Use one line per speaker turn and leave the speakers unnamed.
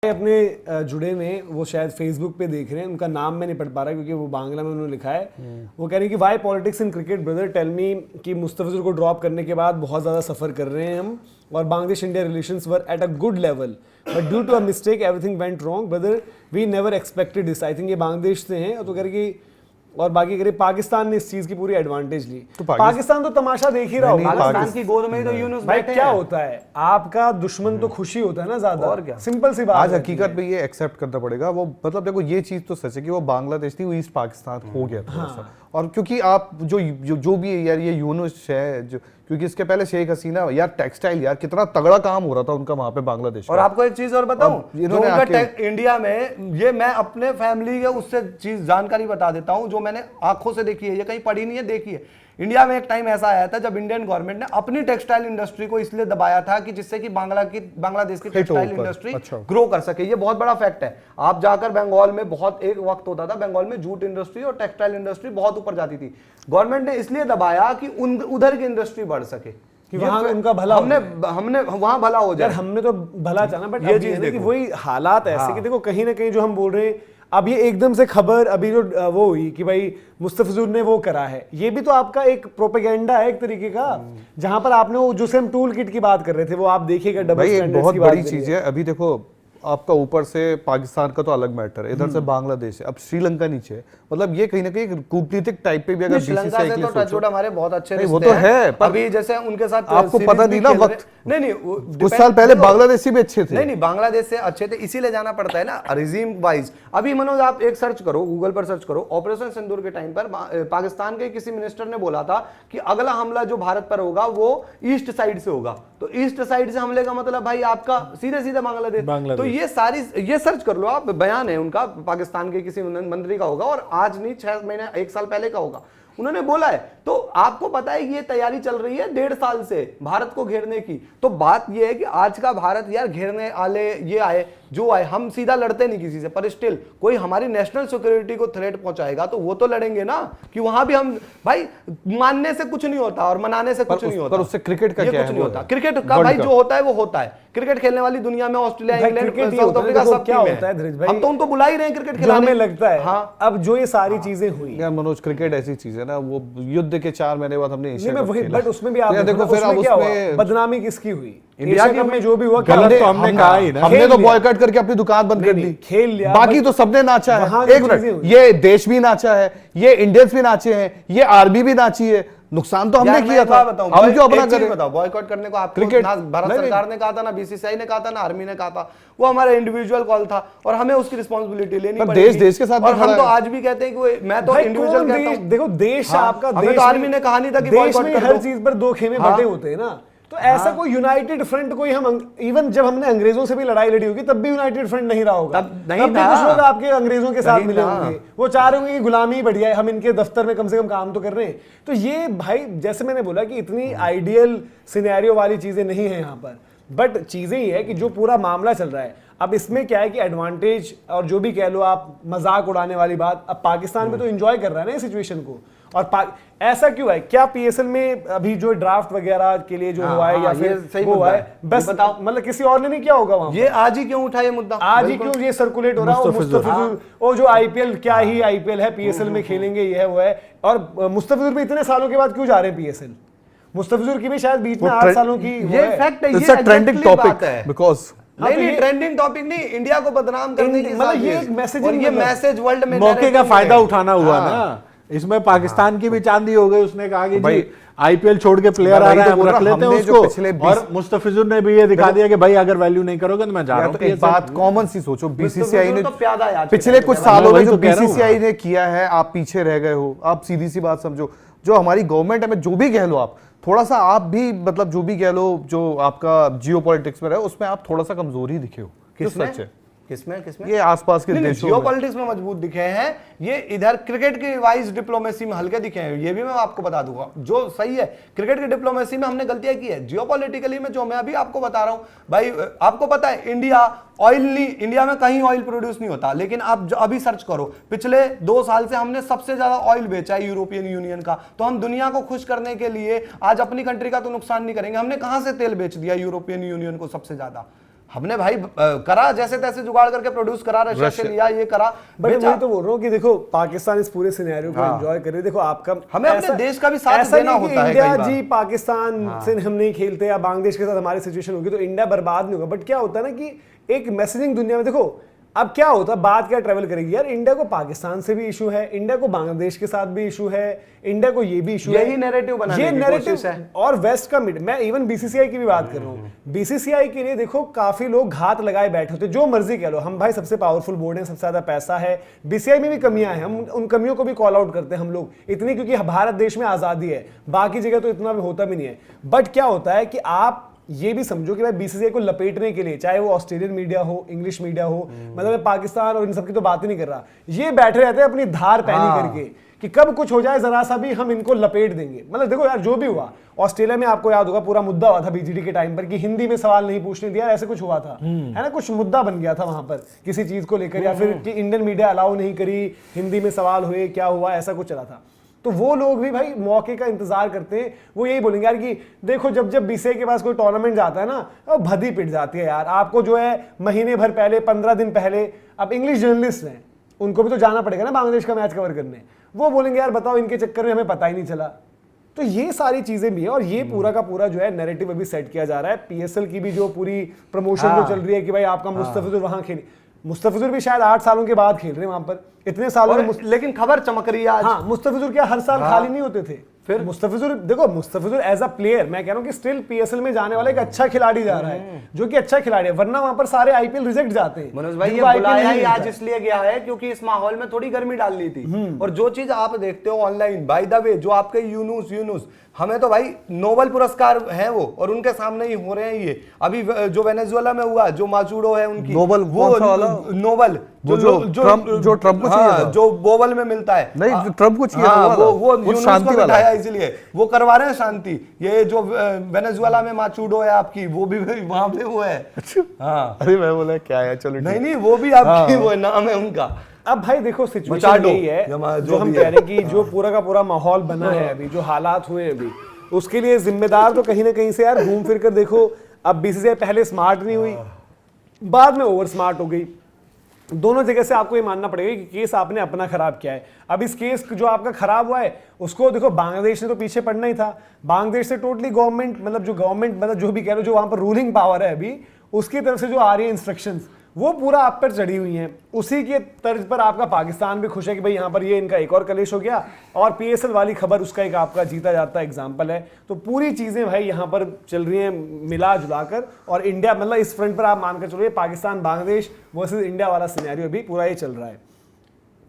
अपने जुड़े में वो शायद फेसबुक पे देख रहे हैं, उनका नाम मैं नहीं पढ़ पा रहा क्योंकि वो बांग्ला में उन्होंने लिखा है। वो कह रहे हैं कि why politics in cricket brother, tell me कि मुस्तफिजुर को ड्रॉप करने के बाद बहुत ज़्यादा सफ़र कर रहे हैं हम, और Bangladesh India relations were at a good level, but due to a mistake everything went wrong brother, we never expected this. I think ये बांग्लादेश से हैं। तो कह रहे कि और बाकी करे पाकिस्तान ने इस चीज की पूरी एडवांटेज ली। तो पाकिस्तान तो तमाशा देख ही रहा होगा।
पाकिस्तान की गोद में तो यूनुस
भाई
बैठे
क्या
हैं।
होता है, आपका दुश्मन तो खुशी होता है ना ज्यादा,
और क्या,
सिंपल सी बात।
आज हकीकत में ये एक्सेप्ट करना पड़ेगा। वो मतलब देखो ये चीज तो सच है कि वो बांग्लादेश थी, वो ईस्ट पाकिस्तान हो गया थोड़ा सा। और क्योंकि आप जो भी यार ये यूनुस है जो, क्योंकि इसके पहले शेख हसीना यार टेक्सटाइल यार कितना तगड़ा काम हो रहा था उनका वहां पे बांग्लादेश।
और आपको एक चीज और बताऊं, जो उनका इंडिया में, ये मैं अपने फैमिली के उससे चीज जानकारी बता देता हूं जो मैंने आंखों से देखी है, ये कहीं पढ़ी नहीं है, देखी है। इंडिया में एक टाइम ऐसा आया था जब इंडियन गवर्नमेंट ने अपनी टेक्सटाइल इंडस्ट्री को इसलिए दबाया था कि जिससे कि बांग्लादेश की टेक्सटाइल इंडस्ट्री ग्रो कर सके। ये बहुत बड़ा फैक्ट है। आप जाकर बंगाल में, बहुत एक वक्त होता था बंगाल में जूट इंडस्ट्री और टेक्सटाइल इंडस्ट्री बहुत ऊपर जाती थी। गवर्नमेंट ने इसलिए दबाया कि उधर की इंडस्ट्री बढ़ सके,
कि वहां उनका भला
हमने वहां भला हो जाए।
हमने तो भला चाहना, बट ये चीज देखो वही हालात ऐसे कि देखो कहीं ना कहीं जो हम बोल रहे हैं अब, ये एकदम से खबर अभी जो वो हुई कि भाई मुस्तफिजुर ने वो करा है, ये भी तो आपका एक प्रोपेगेंडा है एक तरीके का, जहां पर आपने वो जो से हम टूल किट की बात कर रहे थे वो आप देखिएगा डबल स्टैंडर्ड्स की बात।
बहुत बड़ी चीज है। अभी देखो आपका ऊपर से पाकिस्तान का तो अलग मैटर है, इधर से बांग्लादेश है, अब श्रीलंका नीचे है। मतलब ये कहीं ना कहीं कूटनीतिक टाइप पे भी अगर
श्रीलंका से तो टचवुड हमारे बहुत अच्छे रिश्ते
वो तो है,
पर अभी जैसे उनके साथ
आपको पता नहीं ना वक्त,
नहीं
कुछ साल पहले बांग्लादेशी भी अच्छे थे।
नहीं बांग्लादेश से अच्छे थे, इसीलिए जाना पड़ता है ना रिजीम वाइज। अभी मनोज आप एक सर्च करो, गूगल पर सर्च करो, ऑपरेशन सिंदूर के टाइम पर पाकिस्तान के किसी मिनिस्टर ने बोला था कि अगला हमला जो भारत पर होगा वो ईस्ट साइड से होगा। तो ईस्ट साइड से हमले का मतलब भाई आपका सीधे सीधे बांग्लादेश। तो ये सारी, ये सर्च कर लो आप, बयान है उनका, पाकिस्तान के किसी मंत्री का होगा, और आज नहीं 6 महीने 1 साल पहले का होगा, उन्होंने बोला है। तो आपको पता है कि ये तैयारी चल रही है 1.5 साल से भारत को घेरने की। तो बात ये है कि आज का भारत यार घेरने वाले ये आए जो आए, हम सीधा लड़ते नहीं किसी से, पर स्टिल कोई हमारी नेशनल सिक्योरिटी को थ्रेट पहुंचाएगा तो वो तो लड़ेंगे ना, कि वहां भी हम भाई मानने से कुछ नहीं होता और मनाने से कुछ नहीं होता।
पर उससे क्रिकेट का क्या
कुछ नहीं होता। क्रिकेट का भाई जो होता है वो होता है। क्रिकेट खेलने वाली दुनिया में ऑस्ट्रेलिया, इंग्लैंड, साउथ अफ्रीका सब क्या होता है, हम तो उनको बुला ही रहे हैं क्रिकेट खिलाने।
हमें लगता है हाँ, अब जो ये सारी चीजें हुई
यार मनोज, क्रिकेट ऐसी चीज है ना, वो युद्ध के 4 महीने बाद हमने एशिया कप खेला,
बट उसमें भी आप
देखो फिर अब उसमें
बदनामी किसकी हुई, इंडिया की में जो भी हुआ
गलत तो हमने कहा ही ना, हमने तो बॉयकॉट करके अपनी दुकान बंद कर दी,
खेल लिया,
बाकी तो सबने नाचा है। एक मिनट, ये देश भी नाचा है, ये इंडियंस भी नाचे हैं, ये आर्मी भी नाची है, नुकसान तो हमने किया था, हम क्यों अपना करें?
बताओ बॉयकॉट करने को आपको ना भारत सरकार ने कहा था, ना बीसीसीआई ने कहा था, ना आर्मी ने कहा था, वो हमारा इंडिविजुअल कॉल था और हमें उसकी रिस्पांसिबिलिटी लेनी पड़ेगी।
देश के साथ,
और हम तो आज भी कहते हैं कि मैं तो इंडिविजुअल कहता हूं।
देखो देश आपका, देश
तो आर्मी ने कहा नहीं था कि
बॉयकॉट कर दो, हर चीज पर 2 खेमे बटे होते हैं ना। तो ऐसा कोई यूनाइटेड फ्रंट, कोई हम इवन जब हमने अंग्रेजों से भी लड़ाई लड़ी होगी तब भी यूनाइटेड फ्रंट नहीं रहा होगा, तब भी कुछ लोग आपके अंग्रेजों के साथ मिले होंगे, वो चाह रहे होंगे कि गुलामी बढ़िया है, हम इनके दफ्तर में कम से कम काम तो कर रहे हैं। तो ये भाई जैसे मैंने बोला कि इतनी आइडियल सिनेरियो वाली चीजें नहीं है यहाँ पर, बट चीजें ये है कि जो पूरा मामला चल रहा है अब इसमें क्या है कि एडवांटेज और जो भी कह लो आप मजाक उड़ाने वाली बात, अब पाकिस्तान में तो एंजॉय कर रहा है ना इस सिचुएशन को। और ऐसा क्यों है, क्या पीएसएल में अभी जो ड्राफ्ट वगैरह के लिए जो हुआ है या फिर वो हुआ है, बस बताओ, मतलब किसी और ने नहीं किया होगा वहां?
ये आज ही क्यों उठा ये मुद्दा,
आज ही क्यों ये सर्कुलेट हो रहा है? मुस्तफिजुर वो जो आईपीएल, क्या ही आईपीएल है, पीएसएल में खेलेंगे, ये है वो है। और मुस्तफिजुर भी इतने सालों के बाद क्यों जा रहे हैं पीएसएल? मुस्तफिजुर की भी शायद बीच में 8 सालों की,
ये फैक्ट है, ये
ट्रेंडिंग टॉपिक है बिकॉज़
नहीं ट्रेंडिंग टॉपिक नहीं, इंडिया को बदनाम करने की,
मतलब ये एक मैसेज,
और ये मैसेज वर्ल्ड में
मौके का फायदा उठाना हुआ ना। इसमें पाकिस्तान की भी चांदी हो गई, उसने कहा कि जी आईपीएल छोड़ के प्लेयर आ रहा है, हम रख लेते हैं उसको। और मुस्तफिजुर ने भी ये दिखा दिया कि भाई अगर वैल्यू नहीं करोगे तो मैं जा रहा हूं।
एक बात कॉमन सी सोचो, बीसीसीआई ने पिछले कुछ सालों में जो बीसीसीआई ने किया है, आप पीछे रह गए हो। आप सीधी सी बात समझो, जो हमारी गवर्नमेंट है, जो भी कह लो आप, थोड़ा सा आप भी मतलब जो भी कह लो, जो आपका जियो पॉलिटिक्स में रहे उसमें आप थोड़ा सा कमजोरी दिखे हो।
किसमें
ये आसपास के देशों
जियो पॉलिटिक्स में मजबूत दिखे हैं, ये इधर क्रिकेट के वाइज डिप्लोमेसी में हल्के दिखे हैं। ये भी मैं आपको बता दूंगा, जो सही है क्रिकेट की डिप्लोमेसी में हमने गलतियां की है। जियो पॉलिटिकली में जो मैं अभी आपको बता रहा हूं भाई, आपको पता है इंडिया ऑयल नहीं, इंडिया में कहीं ऑयल प्रोड्यूस नहीं होता, लेकिन आप अभी सर्च करो, पिछले 2 साल से हमने सबसे ज्यादा ऑयल बेचा है यूरोपियन यूनियन का। तो हम दुनिया को खुश करने के लिए आज अपनी कंट्री का तो नुकसान नहीं करेंगे। हमने कहां से तेल बेच दिया यूरोपियन यूनियन को सबसे ज्यादा? हमने भाई करा जैसे तैसे जुगाड़ करके प्रोड्यूस करा, रशिया से लिया, ये करा।
बट मैं तो बोल रहा हूँ कि देखो पाकिस्तान इस पूरे सिनेरियो को एंजॉय करे। देखो आपका
हमें अपने देश का भी साथ देना होता है।
इंडिया जी पाकिस्तान से हम नहीं खेलते या बांग्लादेश के साथ हमारी सिचुएशन होगी तो इंडिया बर्बाद नहीं होगा। बट क्या होता है ना कि एक मैसेजिंग दुनिया में, देखो अब क्या होता है, बात क्या ट्रेवल करेगी यार, इंडिया को पाकिस्तान से भी इशू है, इंडिया को बांग्लादेश के साथ भी इशू है, इंडिया को ये भी इशू है,
यही नैरेटिव बनाने
ये
की कोशिश है।
और वेस्ट का मैं इवन बीसीसीआई की भी बात कर रहा हूँ। बीसीसीआई के लिए देखो काफी लोग घात लगाए बैठे होते, जो मर्जी कह लो, हम भाई सबसे पावरफुल बोर्ड है, सबसे ज्यादा पैसा है, बीसीसीआई में भी कमियां हैं, हम उन कमियों को भी कॉल आउट करते हैं हम लोग इतनी, क्योंकि भारत देश में आजादी है, बाकी जगह तो इतना भी होता भी नहीं है। बट क्या होता है कि आप ये भी समझो कि भाई बीसीसीआई को लपेटने के लिए, चाहे वो ऑस्ट्रेलियन मीडिया हो, इंग्लिश मीडिया हो, मतलब मैं पाकिस्तान और इन सब की तो बात ही नहीं कर रहा, ये बैठे रहते हैं अपनी धार पैनी करके कि कब कुछ हो जाए जरा सा भी हम इनको लपेट देंगे। मतलब देखो यार जो भी हुआ ऑस्ट्रेलिया में, आपको याद होगा पूरा मुद्दा हुआ था बीजीडी के टाइम पर कि हिंदी में सवाल नहीं पूछने दिया, ऐसे कुछ हुआ था, है ना, कुछ मुद्दा बन गया था वहां पर किसी चीज को लेकर, या फिर कि इंडियन मीडिया अलाउ नहीं करी, हिंदी में सवाल हुए, क्या हुआ, ऐसा कुछ चला था। तो वो लोग भी भाई मौके का इंतजार करते हैं, वो यही बोलेंगे यार कि देखो जब बीसीसीआई के पास कोई टूर्नामेंट जाता है ना, वो भदी पिट जाती है यार। आपको जो है महीने भर पहले, 15 दिन पहले, अब इंग्लिश जर्नलिस्ट हैं, उनको भी तो जाना पड़ेगा ना बांग्लादेश का मैच कवर करने, वो बोलेंगे यार बताओ इनके चक्कर में हमें पता ही नहीं चला। तो ये सारी चीजें भी है, और ये पूरा का पूरा जो है नैरेटिव अभी सेट किया जा रहा है। पीएसएल की भी जो पूरी प्रमोशन जो चल रही है कि भाई आपका मुस्तफिजुर वहां खेले, मुस्तफिजुर भी शायद 8 सालों के बाद खेल रहे हैं वहां पर, इतने सालों में
लेकिन खबर चमक रही है आज।
हाँ, मुस्तफिजुर क्या हर साल खाली नहीं होते थे?
फिर
मुस्तफिजुर, देखो मुस्तफिजुर एज अ प्लेयर मैं कह रहा हूं कि स्टिल पीएसएल में जाने वाला एक अच्छा खिलाड़ी जा रहा है, जो कि अच्छा खिलाड़ी है, वरना वहां पर सारे आईपीएल रिजेक्ट जाते हैं।
मनोज भाई ये बुलाया ही आज इसलिए गया है क्योंकि इस माहौल में थोड़ी गर्मी डाल ली थी। और जो चीज आप देखते हो ऑनलाइन, बाय द वे जो आपके यूनुस हमें तो भाई नोबेल पुरस्कार है वो, और उनके सामने ही हो रहे हैं ये। अभी जो वेनेजुएला में हुआ, जो माचूडो है उनकी
नोबेल,
वो नोबेल जो ट्रम्प को चाहिए, जो बोवल में मिलता है,
नहीं ट्रम्प को चाहिए,
वो शांति वाला है, इसलिए वो करवा रहे हैं शांति। ये जो वेनेजुएला में माचूडो है आपकी, वो भी वहां पे वो है। हाँ
अरे मैं बोला क्या है, चलो
नहीं वो भी आपकी वो नाम है उनका।
अब भाई देखो सिचुएशन यही है जो हम कह रहे हैं कि जो पूरा का पूरा माहौल बना है अभी, जो हालात हुए हैं अभी, उसके लिए जिम्मेदार तो कहीं ना कहीं से यार घूम फिर कर देखो। अब बीसीसीआई पहले स्मार्ट नहीं हुई, बाद में ओवर स्मार्ट हो गई। दोनों जगह से आपको ये मानना पड़ेगा कि केस आपने अपना खराब किया है। अब इस केस जो आपका खराब हुआ है उसको देखो, बांग्लादेश ने तो पीछे पड़ना ही था। बांग्लादेश से टोटली गवर्नमेंट, मतलब जो गवर्नमेंट, मतलब जो भी कह लो, जो वहां पर रूलिंग पावर है अभी, उसकी तरफ से जो आ रही है इंस्ट्रक्शंस, वो पूरा आप पर चढ़ी हुई हैं। उसी के तर्ज पर आपका पाकिस्तान भी खुश है कि भाई यहाँ पर ये इनका एक और कलेश हो गया, और पीएसएल वाली खबर उसका एक आपका जीता जाता एग्जाम्पल है। तो पूरी चीजें भाई यहाँ पर चल रही हैं मिला जुला कर, और इंडिया, मतलब इस फ्रंट पर आप मानकर चलो, पाकिस्तान बांग्लादेश वर्सेस इंडिया वाला सिनेरियो भी पूरा ये चल रहा है।